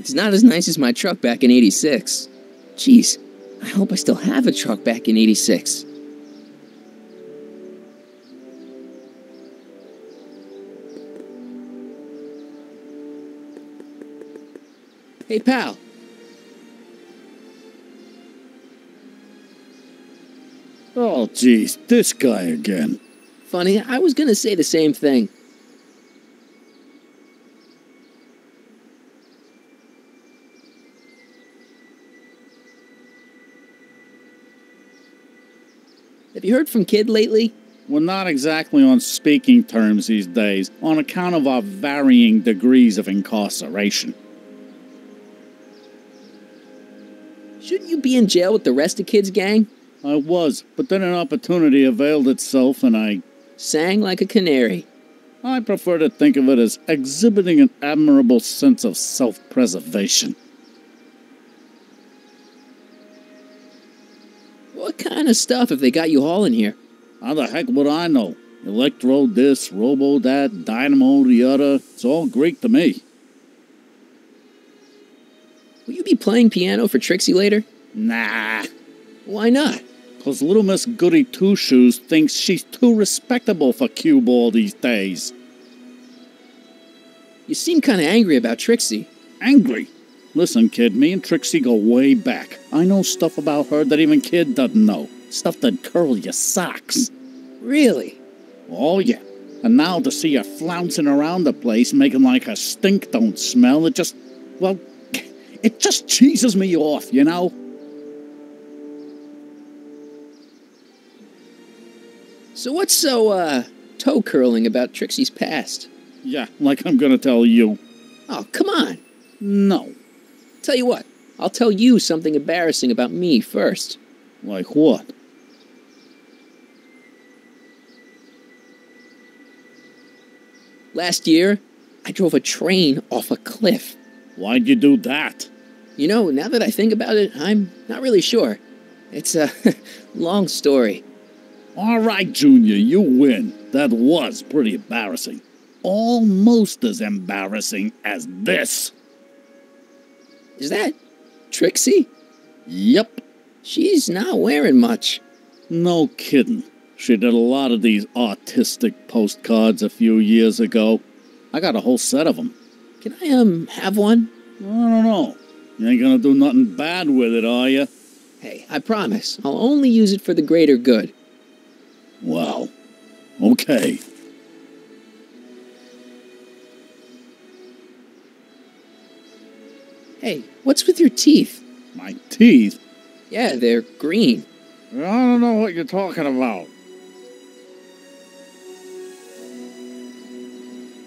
It's not as nice as my truck back in '86. Jeez, I hope I still have a truck back in '86. Hey, pal. Oh, geez, this guy again. Funny, I was gonna say the same thing. Have you heard from Kid lately? We're not exactly on speaking terms these days, on account of our varying degrees of incarceration. Shouldn't you be in jail with the rest of Kid's gang? I was, but then an opportunity availed itself and I sang like a canary. I prefer to think of it as exhibiting an admirable sense of self-preservation. What kind of stuff have they got you hauling here? How the heck would I know? Electro this, robo that, dynamo the other. It's all Greek to me. Will you be playing piano for Trixie later? Nah. Why not? 'Cause little Miss Goody Two-Shoes thinks she's too respectable for cue ball these days. You seem kind of angry about Trixie. Angry? Listen, kid, me and Trixie go way back. I know stuff about her that even Kid doesn't know. Stuff that'd curl your socks. Really? Oh, yeah. And now to see her flouncing around the place, making like her stink don't smell, it just cheeses me off, you know? So what's so, toe-curling about Trixie's past? Yeah, like I'm gonna tell you. Oh, come on. No. Tell you what, I'll tell you something embarrassing about me first. Like what? Last year, I drove a train off a cliff. Why'd you do that? You know, now that I think about it, I'm not really sure. It's a long story. All right, Junior, you win. That was pretty embarrassing. Almost as embarrassing as this. Is that Trixie? Yep. She's not wearing much. No kidding. She did a lot of these artistic postcards a few years ago. I got a whole set of them. Can I, have one? I don't know. You ain't gonna do nothing bad with it, are you? Hey, I promise. I'll only use it for the greater good. Well, okay. Hey, what's with your teeth? My teeth? Yeah, they're green. I don't know what you're talking about.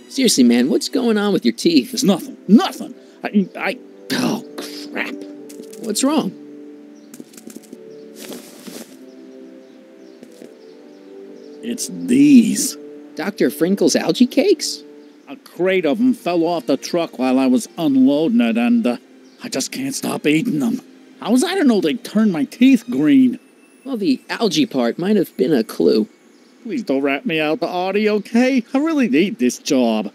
Seriously, man, what's going on with your teeth? It's nothing. Nothing. Oh, crap. What's wrong? It's these. Dr. Frinkle's algae cakes? A crate of them fell off the truck while I was unloading it, and I just can't stop eating them. How was I to know they'd turn my teeth green? Well, the algae part might have been a clue. Please don't rat me out the audio, okay? I really need this job.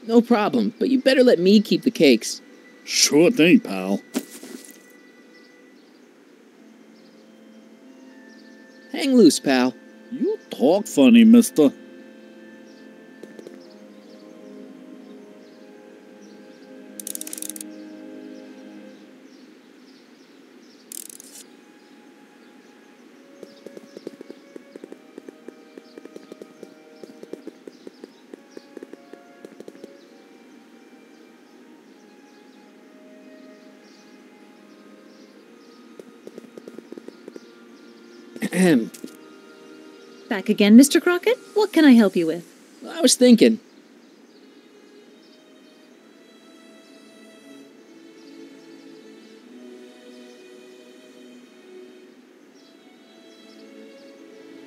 No problem, but you better let me keep the cakes. Sure thing, pal. Hang loose, pal. You talk funny, mister. Back again, Mr. Crockett? What can I help you with? I was thinking.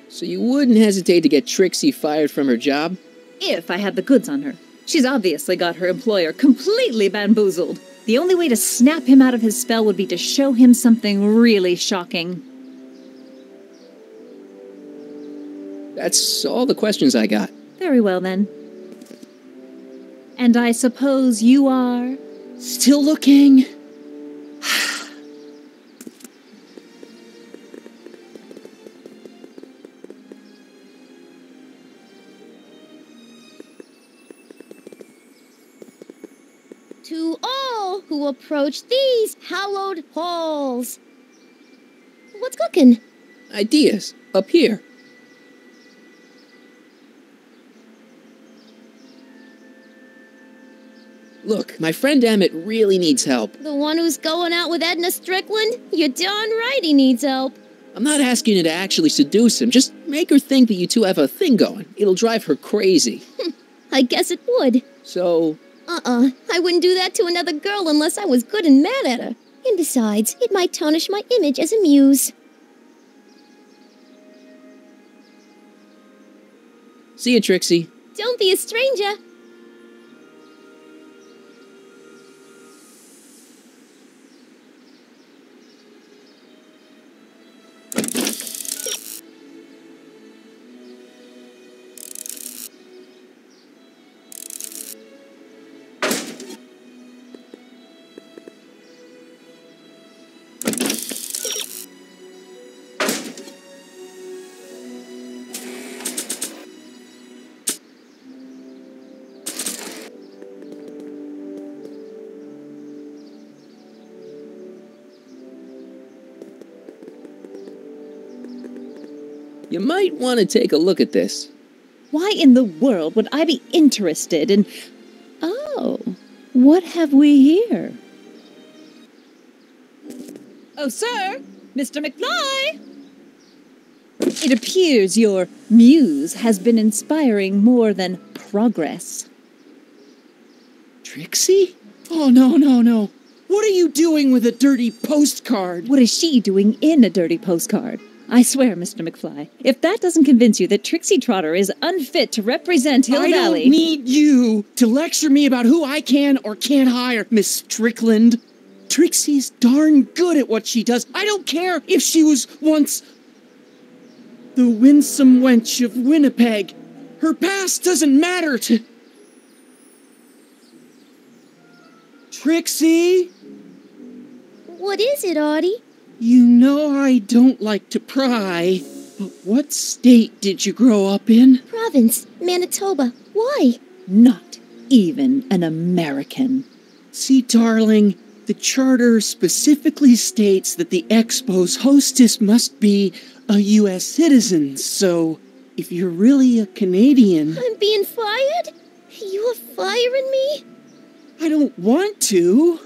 So you wouldn't hesitate to get Trixie fired from her job? If I had the goods on her. She's obviously got her employer completely bamboozled. The only way to snap him out of his spell would be to show him something really shocking. That's all the questions I got. Very well, then. And I suppose you are Still looking. To all who approach these hallowed halls. What's cooking? Ideas. Up here. Look, my friend Emmett really needs help. The one who's going out with Edna Strickland? You're darn right he needs help. I'm not asking you to actually seduce him. Just make her think that you two have a thing going. It'll drive her crazy. I guess it would. So... I wouldn't do that to another girl unless I was good and mad at her. And besides, it might tarnish my image as a muse. See you, Trixie. Don't be a stranger. You might want to take a look at this. Why in the world would I be interested in... Oh, what have we here? Oh, sir! Mr. McFly! It appears your muse has been inspiring more than progress. Trixie? Oh, no. What are you doing with a dirty postcard? What is she doing in a dirty postcard? I swear, Mr. McFly, if that doesn't convince you that Trixie Trotter is unfit to represent Hill Valley... I don't need you to lecture me about who I can or can't hire, Miss Strickland. Trixie's darn good at what she does. I don't care if she was once the winsome wench of Winnipeg. Her past doesn't matter to... Trixie? What is it, Artie? You know I don't like to pry, but what state did you grow up in? Province, Manitoba. Why? Not even an American. See, darling, the charter specifically states that the Expo's hostess must be a U.S. citizen, so if you're really a Canadian... I'm being fired? You're firing me? I don't want to.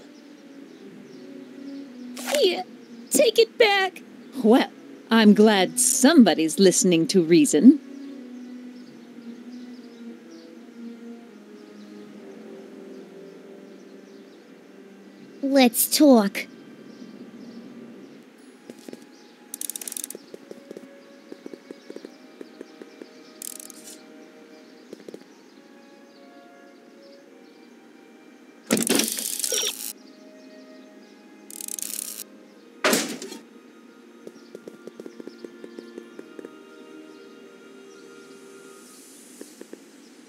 Here, take it back. Well, I'm glad somebody's listening to reason. Let's talk.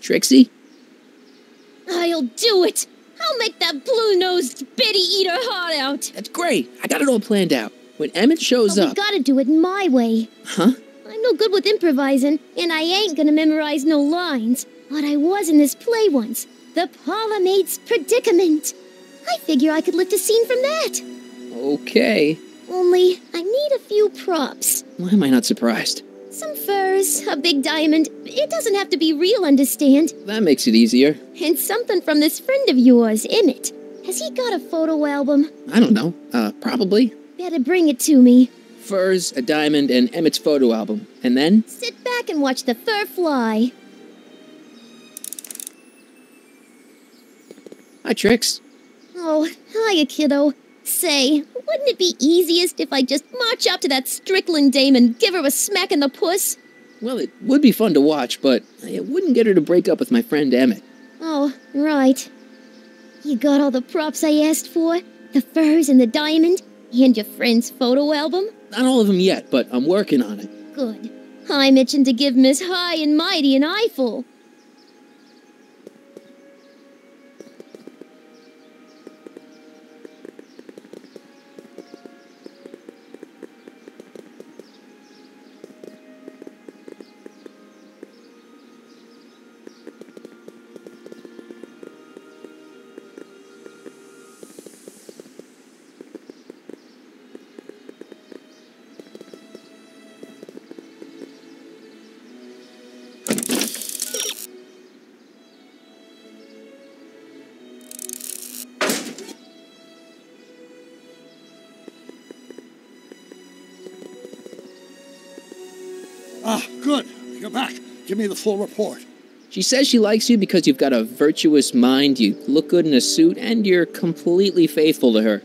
Trixie? I'll do it! I'll make that blue-nosed bitty eat her heart out! That's great. I got it all planned out. When Emmett shows But we up... gotta do it my way. Huh? I'm no good with improvising, and I ain't gonna memorize no lines. But I was in this play once. The Parlor Maid's Predicament. I figure I could lift a scene from that. Okay. Only, I need a few props. Why am I not surprised? Some furs, a big diamond. It doesn't have to be real, understand? That makes it easier. And something from this friend of yours, Emmett. Has he got a photo album? I don't know. Probably. Better bring it to me. Furs, a diamond, and Emmett's photo album. And then? Sit back and watch the fur fly. Hi, Trix. Oh, hiya, kiddo. Say, wouldn't it be easiest if I just march up to that Strickland dame and give her a smack in the puss? Well, it would be fun to watch, but it wouldn't get her to break up with my friend Emmett. Oh, right. You got all the props I asked for? The furs and the diamond? And your friend's photo album? Not all of them yet, but I'm working on it. Good. I'm itching to give Miss High and Mighty an eyeful. Ah, good. You're back. Give me the full report. She says she likes you because you've got a virtuous mind, you look good in a suit, and you're completely faithful to her.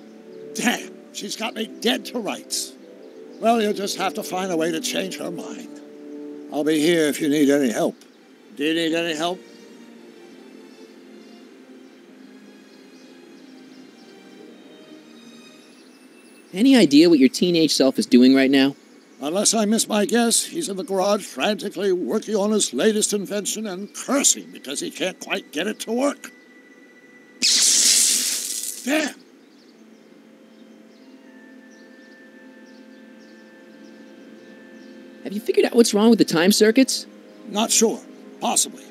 Damn, she's got me dead to rights. Well, you'll just have to find a way to change her mind. I'll be here if you need any help. Do you need any help? Any idea what your teenage self is doing right now? Unless I miss my guess, he's in the garage frantically working on his latest invention and cursing because he can't quite get it to work. Damn! Have you figured out what's wrong with the time circuits? Not sure. Possibly.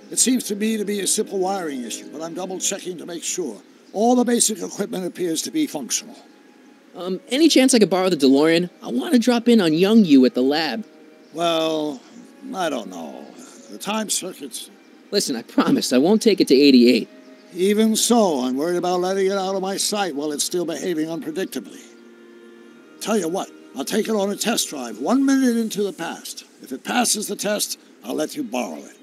It seems to me to be a simple wiring issue, but I'm double-checking to make sure. All the basic equipment appears to be functional. Any chance I could borrow the DeLorean? I want to drop in on young you at the lab. Well, I don't know. The time circuits... Listen, I promise I won't take it to 88. Even so, I'm worried about letting it out of my sight while it's still behaving unpredictably. Tell you what, I'll take it on a test drive 1 minute into the past. If it passes the test, I'll let you borrow it.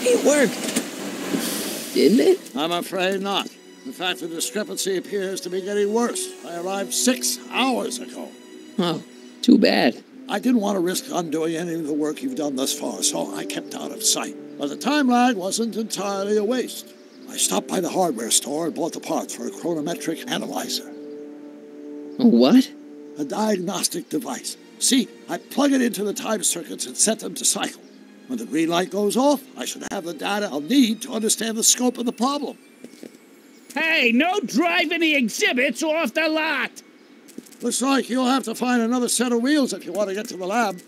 It worked. Didn't it? I'm afraid not. In fact, the discrepancy appears to be getting worse. I arrived 6 hours ago. Oh, too bad. I didn't want to risk undoing any of the work you've done thus far, so I kept out of sight. But the time lag wasn't entirely a waste. I stopped by the hardware store and bought the parts for a chronometric analyzer. A what? A diagnostic device. See, I plug it into the time circuits and set them to cycle. When the green light goes off, I should have the data I'll need to understand the scope of the problem. Hey, no driving the exhibits off the lot! Looks like you'll have to find another set of wheels if you want to get to the lab.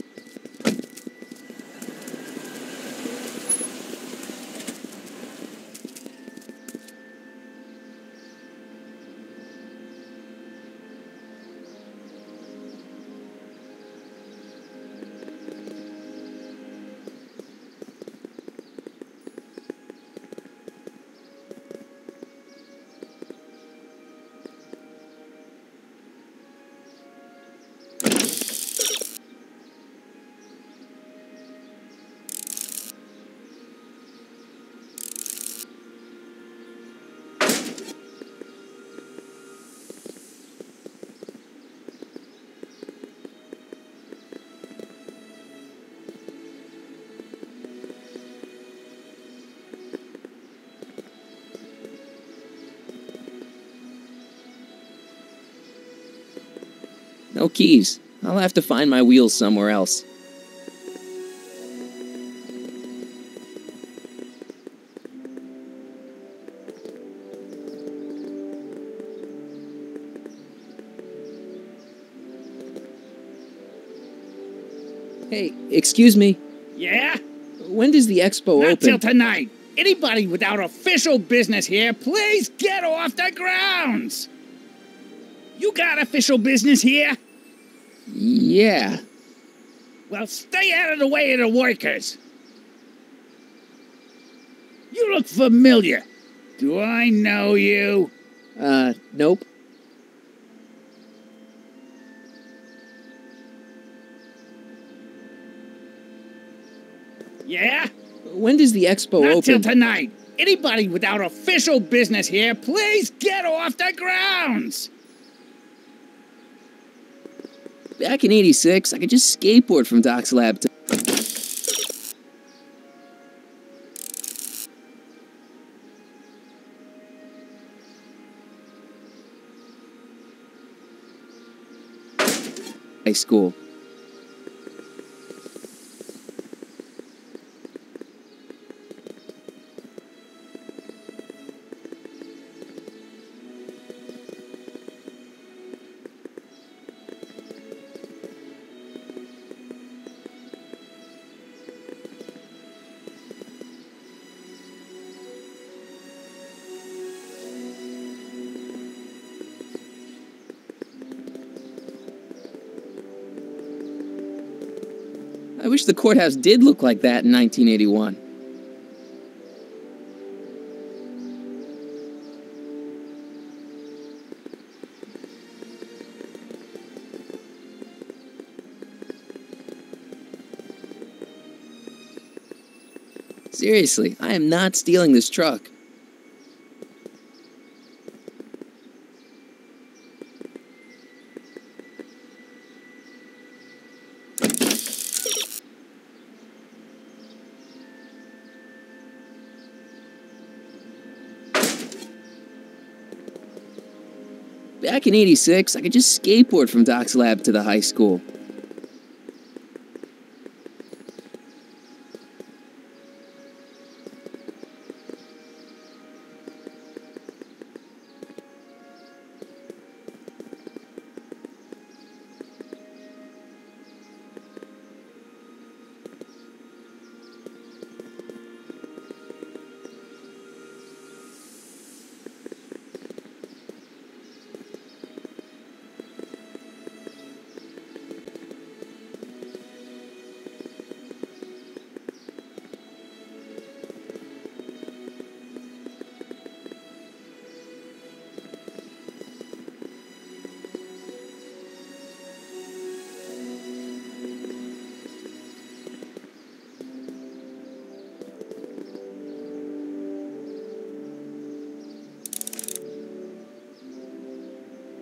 No keys. I'll have to find my wheels somewhere else. Hey, excuse me. Yeah? When does the expo Not open? till tonight. Anybody without official business here, please get off the grounds! You got official business here? Yeah. Well, stay out of the way of the workers. You look familiar. Do I know you? Nope. Yeah? When does the expo Not till open? tonight. Anybody without official business here, please get off the grounds! Back in 86, I could just skateboard from Doc's lab to... high school. I wish the courthouse did look like that in 1981. Seriously, I am not stealing this truck. Back in '86, I could just skateboard from Doc's lab to the high school.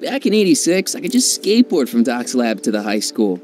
Back in '86, I could just skateboard from Doc's lab to the high school.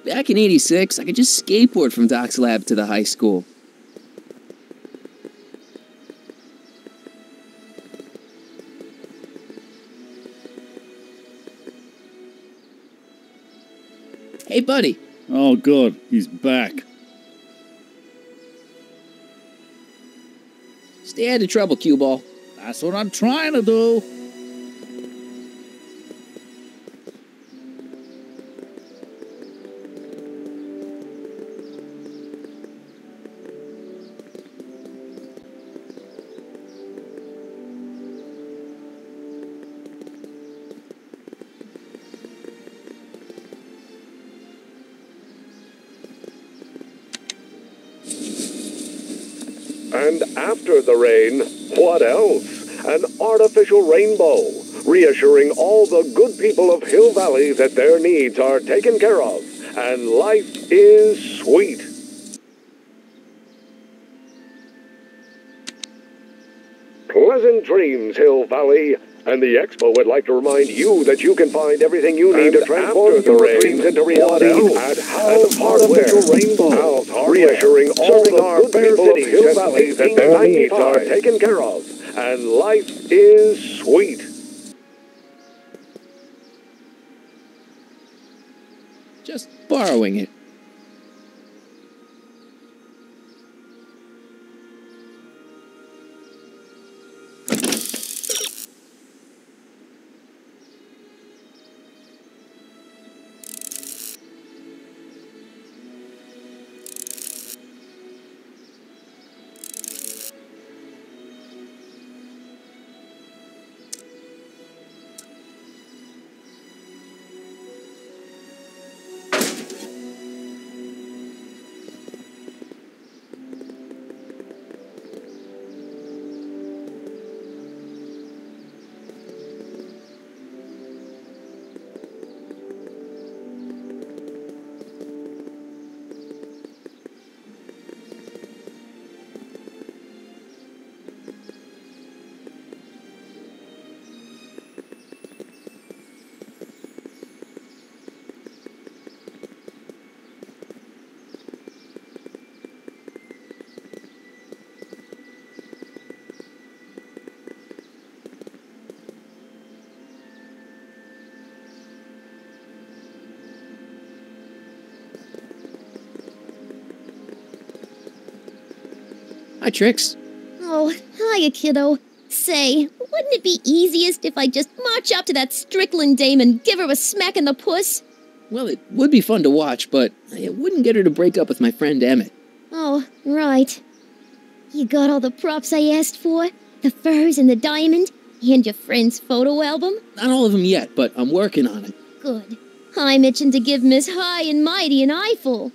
Back in '86, I could just skateboard from Doc's lab to the high school. Hey, buddy. Oh, good. He's back. Stay out of trouble, cue ball. That's what I'm trying to do. And after the rain, what else? An artificial rainbow, reassuring all the good people of Hill Valley that their needs are taken care of, and life is sweet. Pleasant dreams, Hill Valley. And the Expo would like to remind you that you can find everything you need to transform your dreams into reality at Hal's Hardware. Rainbow, reassuring all the good people of Hill Valley that their needs are taken care of, and life is sweet. Just borrowing it. Hi, Trix. Oh, hiya, kiddo. Say, wouldn't it be easiest if I just march up to that Strickland dame and give her a smack in the puss? Well, it would be fun to watch, but it wouldn't get her to break up with my friend Emmett. Oh, right. You got all the props I asked for? The furs and the diamond? And your friend's photo album? Not all of them yet, but I'm working on it. Good. I'm itching to give Miss High and Mighty an eyeful.